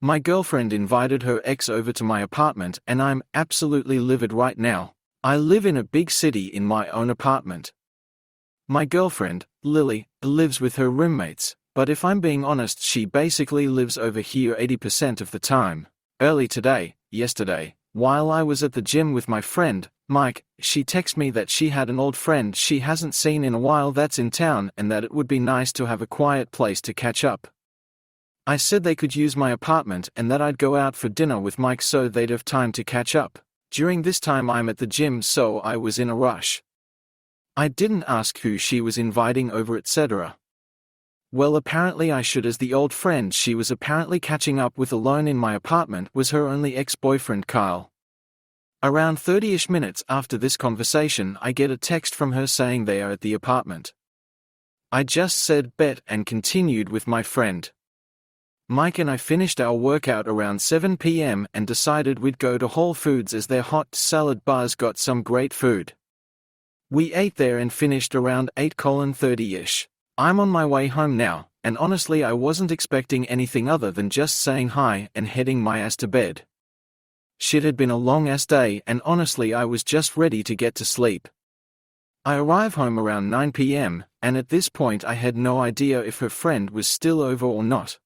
My girlfriend invited her ex over to my apartment and I'm absolutely livid right now. I live in a big city in my own apartment. My girlfriend, Lily, lives with her roommates, but if I'm being honest, she basically lives over here 80% of the time. Yesterday, while I was at the gym with my friend, Mike, she texted me that she had an old friend she hasn't seen in a while that's in town and that it would be nice to have a quiet place to catch up. I said they could use my apartment and that I'd go out for dinner with Mike so they'd have time to catch up. During this time I'm at the gym, so I was in a rush. I didn't ask who she was inviting over, etc. Well, apparently I should, as the old friend she was apparently catching up with alone in my apartment was her only ex-boyfriend Kyle. Around 30-ish minutes after this conversation I get a text from her saying they are at the apartment. I just said bet and continued with my friend. Mike and I finished our workout around 7 p.m. and decided we'd go to Whole Foods as their hot salad bar's got some great food. We ate there and finished around 8:30-ish. I'm on my way home now, and honestly I wasn't expecting anything other than just saying hi and heading my ass to bed. Shit had been a long ass day and honestly I was just ready to get to sleep. I arrive home around 9 p.m., and at this point I had no idea if her friend was still over or not.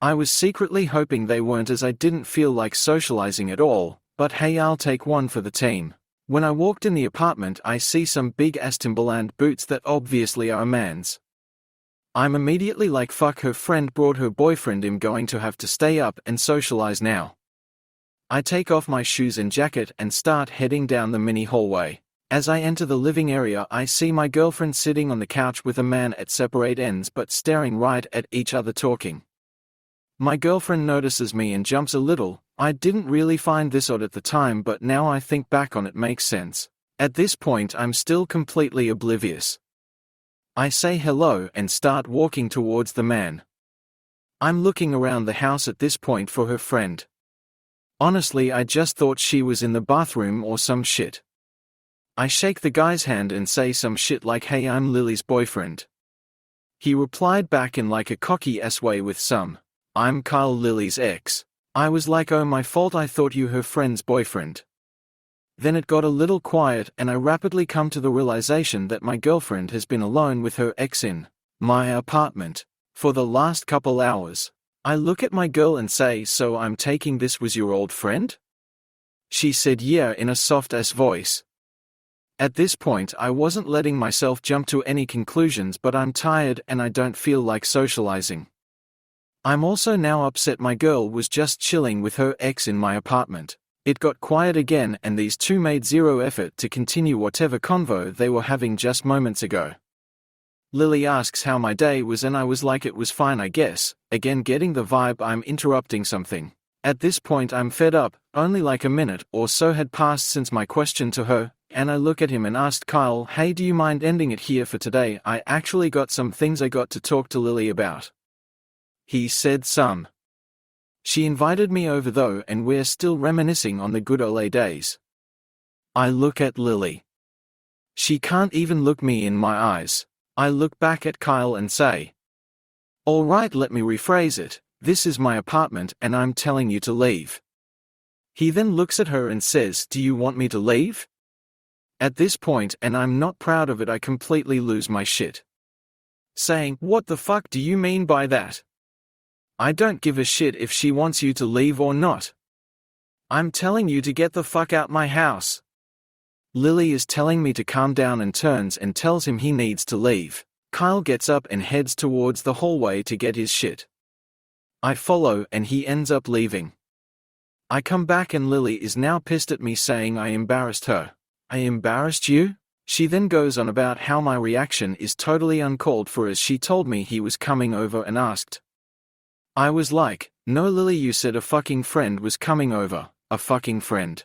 I was secretly hoping they weren't, as I didn't feel like socializing at all, but hey, I'll take one for the team. When I walked in the apartment I see some big-ass Timberland boots that obviously are a man's. I'm immediately like fuck, her friend brought her boyfriend, I'm going to have to stay up and socialize now. I take off my shoes and jacket and start heading down the mini hallway. As I enter the living area I see my girlfriend sitting on the couch with a man at separate ends but staring right at each other talking. My girlfriend notices me and jumps a little. I didn't really find this odd at the time, but now I think back on it makes sense. At this point I'm still completely oblivious. I say hello and start walking towards the man. I'm looking around the house at this point for her friend. Honestly I just thought she was in the bathroom or some shit. I shake the guy's hand and say some shit like, hey, I'm Lily's boyfriend. He replied back in like a cocky ass way with some, I'm Kyle, Lily's ex. I was like, oh my fault, I thought you her friend's boyfriend. Then it got a little quiet and I rapidly come to the realization that my girlfriend has been alone with her ex in my apartment for the last couple hours. I look at my girl and say, so I'm taking this was your old friend? She said yeah in a soft-ass voice. At this point I wasn't letting myself jump to any conclusions, but I'm tired and I don't feel like socializing. I'm also now upset my girl was just chilling with her ex in my apartment. It got quiet again and these two made zero effort to continue whatever convo they were having just moments ago. Lily asks how my day was and I was like it was fine I guess, again getting the vibe I'm interrupting something. At this point I'm fed up, only like a minute or so had passed since my question to her, and I look at him and asked Kyle, hey, do you mind ending it here for today? I actually got some things I got to talk to Lily about. He said some. She invited me over though and we're still reminiscing on the good old days. I look at Lily. She can't even look me in my eyes. I look back at Kyle and say, alright, let me rephrase it, this is my apartment and I'm telling you to leave. He then looks at her and says, do you want me to leave? At this point, and I'm not proud of it, I completely lose my shit. Saying, what the fuck do you mean by that? I don't give a shit if she wants you to leave or not. I'm telling you to get the fuck out my house. Lily is telling me to calm down and turns and tells him he needs to leave. Kyle gets up and heads towards the hallway to get his shit. I follow and he ends up leaving. I come back and Lily is now pissed at me saying I embarrassed her. I embarrassed you? She then goes on about how my reaction is totally uncalled for as she told me he was coming over and asked. I was like, no Lily, you said a fucking friend was coming over, a fucking friend.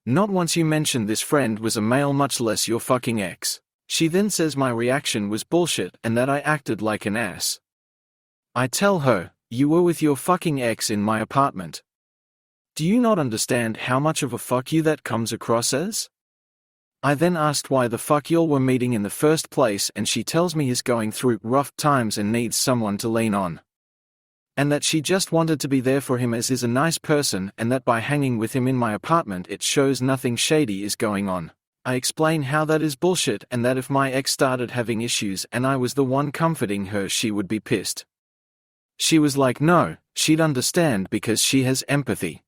Not once you mentioned this friend was a male, much less your fucking ex. She then says my reaction was bullshit and that I acted like an ass. I tell her, you were with your fucking ex in my apartment. Do you not understand how much of a fuck you that comes across as? I then asked why the fuck y'all were meeting in the first place and she tells me he's going through rough times and needs someone to lean on. And that she just wanted to be there for him as is a nice person, and that by hanging with him in my apartment it shows nothing shady is going on. I explain how that is bullshit and that if my ex started having issues and I was the one comforting her she would be pissed. She was like no, she'd understand because she has empathy.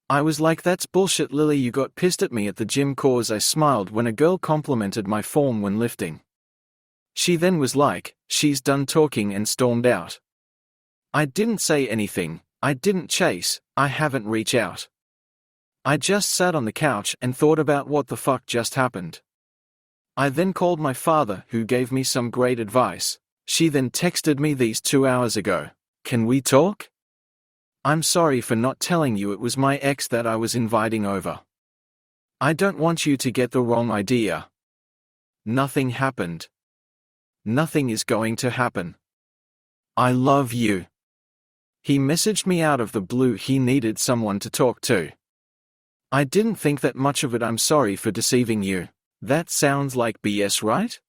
I was like that's bullshit Lily, you got pissed at me at the gym cause I smiled when a girl complimented my form when lifting. She then was like, she's done talking and stormed out. I didn't say anything, I didn't chase, I haven't reached out. I just sat on the couch and thought about what the fuck just happened. I then called my father who gave me some great advice. She then texted me these 2 hours ago. Can we talk? I'm sorry for not telling you it was my ex that I was inviting over. I don't want you to get the wrong idea. Nothing happened. Nothing is going to happen. I love you. He messaged me out of the blue he needed someone to talk to. I didn't think that much of it. I'm sorry for deceiving you. That sounds like BS, right?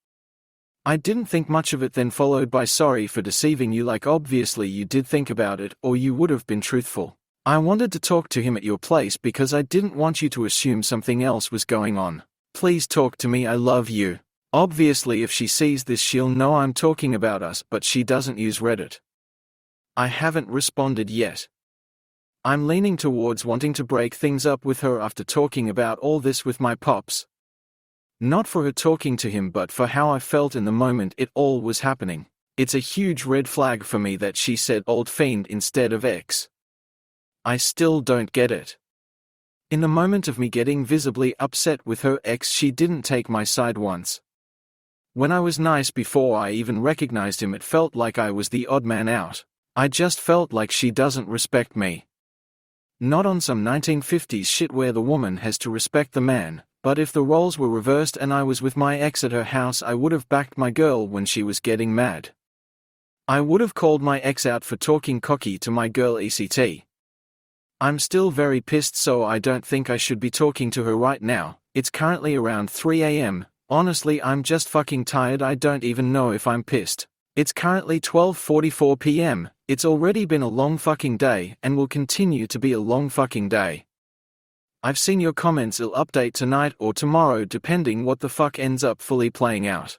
I didn't think much of it, then followed by sorry for deceiving you, like obviously you did think about it or you would have been truthful. I wanted to talk to him at your place because I didn't want you to assume something else was going on. Please talk to me, I love you. Obviously if she sees this she'll know I'm talking about us, but she doesn't use Reddit. I haven't responded yet. I'm leaning towards wanting to break things up with her after talking about all this with my pops. Not for her talking to him but for how I felt in the moment it all was happening. It's a huge red flag for me that she said old fiend instead of ex. I still don't get it. In the moment of me getting visibly upset with her ex she didn't take my side once. When I was nice before I even recognized him it felt like I was the odd man out. I just felt like she doesn't respect me. Not on some 1950s shit where the woman has to respect the man. But if the roles were reversed and I was with my ex at her house I would have backed my girl when she was getting mad. I would have called my ex out for talking cocky to my girl ECT. I'm still very pissed so I don't think I should be talking to her right now. It's currently around 3 AM. Honestly I'm just fucking tired. I don't even know if I'm pissed. It's currently 12:44 PM. It's already been a long fucking day and will continue to be a long fucking day. I've seen your comments. I'll update tonight or tomorrow depending what the fuck ends up fully playing out.